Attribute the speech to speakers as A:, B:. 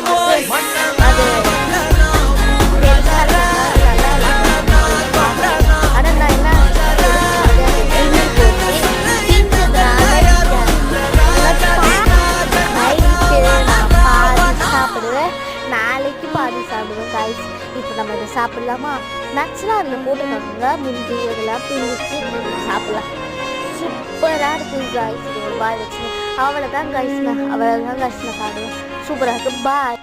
A: அது ஆனால் நான் என்ன சாப்பிடுவேன், நாளைக்கு பாதி சாப்பிடுவேன் காய்ஸ். இப்போ நம்ம இதை சாப்பிடலாமா? நட்ஸ்லாம் அதில் போட்டுக்கோங்க, முந்தி இதெல்லாம் பிரிச்சு சாப்பிடலாம். சூப்பராக இருக்குது காய்ஸ். இது ஒரு பாய் வச்சு அவ்வளோதான் காய்ஸ்ண்ணா, அவ்வளோதான் காய்ஸ்ண்ணா சாப்பிடுவேன். சூப்பராக இருக்குது. பாய்.